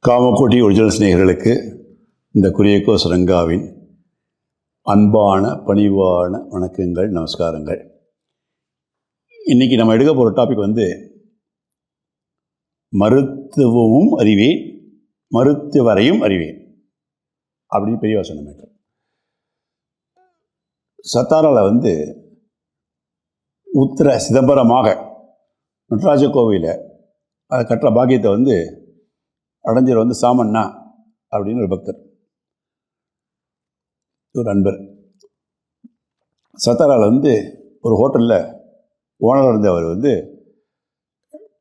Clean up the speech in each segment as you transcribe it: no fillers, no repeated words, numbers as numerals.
Kamakoti original நேயர்களுக்கு இந்த குரியக்கோஸ் ரங்காவின் அன்பான பணிவான வணக்கங்கள், நமஸ்காரங்கள். இன்றைக்கி நம்ம எடுக்க போகிற டாபிக் மருத்துவமும் அறிவேன், மருத்துவரையும் அறிவேன் அப்படின்னு பெரிய வசனம் மேட்டர். சத்தாராவில் உத்திர சிதம்பரமாக நடராஜ கோவிலை அதை கட்டுற பாக்கியத்தை அடைஞ்சர் சாமண்ணா அப்படின்னு ஒரு பக்தர், ஒரு அன்பர். சத்தாராவில் ஒரு ஹோட்டலில் ஓனராக இருந்தவர்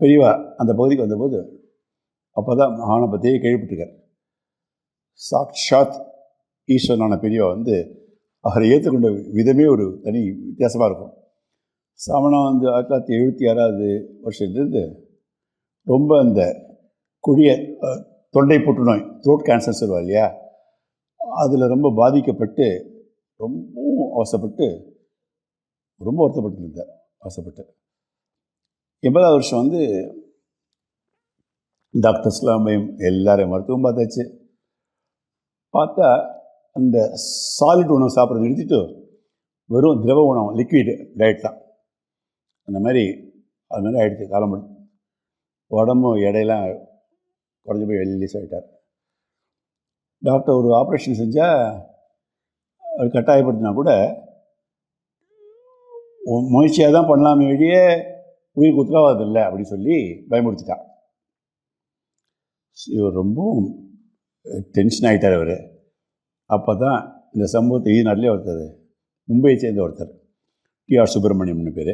பெரியவா அந்த பகுதிக்கு வந்தபோது அப்போ தான் மகானை பற்றியே கேள்விப்பட்டிருக்கார். சாக்ஷாத் ஈஸ்வரனான பெரியவா அவரை ஏற்றுக்கொண்ட விதமே ஒரு தனி வித்தியாசமாக இருக்கும். சாமனா 1976 வருஷத்துலேருந்து ரொம்ப அந்த கொடிய தொண்டை புற்றுநோய், த்ரோட் கேன்சர் சொல்லுவா இல்லையா, அதில் ரொம்ப பாதிக்கப்பட்டு ரொம்பவும் அவசப்பட்டு ரொம்ப வருத்தப்பட்டு இருந்தார். அவசப்பட்டு 80வது வருஷம் டாக்டர்ஸ்லாம் எல்லாரையும் மருத்துவம் பார்த்தாச்சு. பார்த்தா அந்த சாலிட் உணவு சாப்பிட்றது நிறுத்திட்டு வெறும் திரவ உணவு, லிக்விட் டயட் தான். அந்த மாதிரி அது மாதிரி ஆகிடுச்சு. காலம் உடம்பு எடையெல்லாம் குறைஞ்சி போய் ரிலீஸ் ஆகிட்டார். டாக்டர் ஒரு ஆப்ரேஷன் செஞ்சால் அது கட்டாயப்படுத்தினா கூட முயற்சியாக தான் பண்ணலாமே வெளியே உயிருக்கு உத்தரவாதம் இல்லை அப்படின்னு சொல்லி பயமுறுத்திட்டான். இவர் ரொம்பவும் டென்ஷன் ஆகிட்டார் அவர். அப்போ தான் இந்த சம்பவத்தை ஈநாட்டிலே ஒருத்தர், மும்பையை சேர்ந்த ஒருத்தர், டி.ஆர். சுப்பிரமணியம்னு பேர்,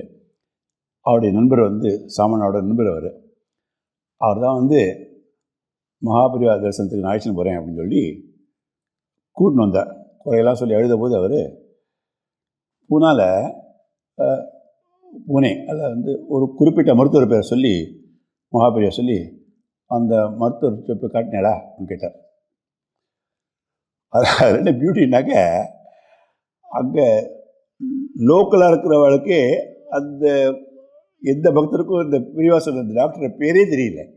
அவருடைய நண்பர் சாமனாவோட நண்பர். அவர் தான் மகாபரிவா தரிசனத்துக்கு நான் அழைச்சின்னு போகிறேன் அப்படின்னு சொல்லி கூட்டின்னு வந்தார். குறையெல்லாம் சொல்லி எழுத போது அவர் புனே அதில் ஒரு குறிப்பிட்ட மருத்துவர் பேரை சொல்லி மகாபரிவா சொல்லி அந்த மருத்துவர் போய் காட்டினேடா அப்படின்னு கேட்டார். அது என்ன பியூட்டின்னாக்க, அங்கே லோக்கலாக இருக்கிறவளுக்கு அந்த எந்த பக்தருக்கும் இந்த பிரிவாசன் அந்த டாக்டர் பேரே தெரியல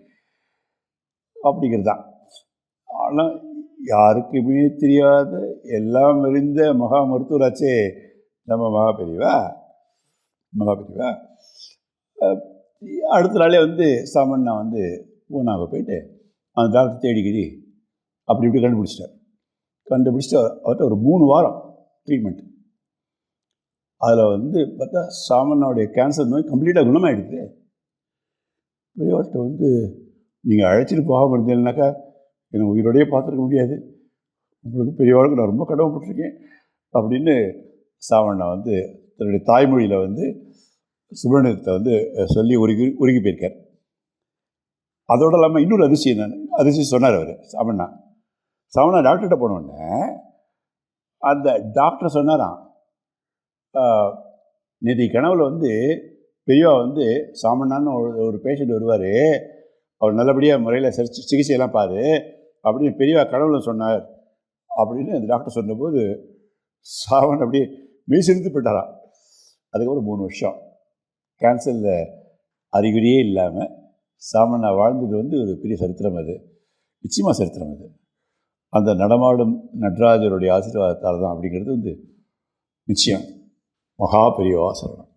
அப்படிங்கிறது தான். ஆனால் யாருக்குமே தெரியாத எல்லாம் அறிந்த மகா மருத்துவராச்சே நம்ம மகாபெரிவா. அடுத்த நாளே சாமண்ணா பூனாவை போயிட்டு அந்த டாக்டர் தேடிக்கிடி அப்படி இப்படி கண்டுபிடிச்சிட்டு அவர்கிட்ட ஒரு 3 வாரம் ட்ரீட்மெண்ட். அதில் பார்த்தா சாமண்ணாவுடைய கேன்சர் நோய் கம்ப்ளீட்டாக குணமாகிடுது. பெரியவாட்ட நீங்கள் அழைச்சிட்டு போகாமல் இருந்தீங்கன்னாக்கா என்னை உயிரோடையே பார்த்துருக்க முடியாது, உங்களுக்கு பெரியவாளுக்கு நான் ரொம்ப கடமைப்பட்டிருக்கேன் அப்படின்னு சாமண்ணா தன்னுடைய தாய்மொழியில் சுப்பிரமணியத்தை சொல்லி உருகி போயிருக்கார். அதோடு இல்லாமல் இன்னொரு அதிசயம் சொன்னார் அவர். சாமண்ணா டாக்டர்கிட்ட போனோடனே அந்த டாக்டர் சொன்னாராம், நேற்று கனவுல பெரியவா சாமண்ணான்னு ஒரு பேஷண்ட் வருவார், அவர் நல்லபடியாக முறையில் சிகிச்சையெல்லாம் பாரு அப்படின்னு பெரியவா கனவுல சொன்னார் அப்படின்னு அந்த டாக்டர் சொன்னபோது சாமன் அப்படியே மீசிருந்து போயிட்டாராம். அதுக்கப்புறம் 3 வருஷம் கேன்சரில் அறிகுறியே இல்லாமல் சாமண்ணா வாழ்ந்தது ஒரு பெரிய சரித்திரம். அது நிச்சயமாக சரித்திரம். அது அந்த நடமாடும் நடராஜருடைய ஆசீர்வாதத்தால் தான் அப்படிங்கிறது நிச்சயம். மகா பெரியவா சரணம்.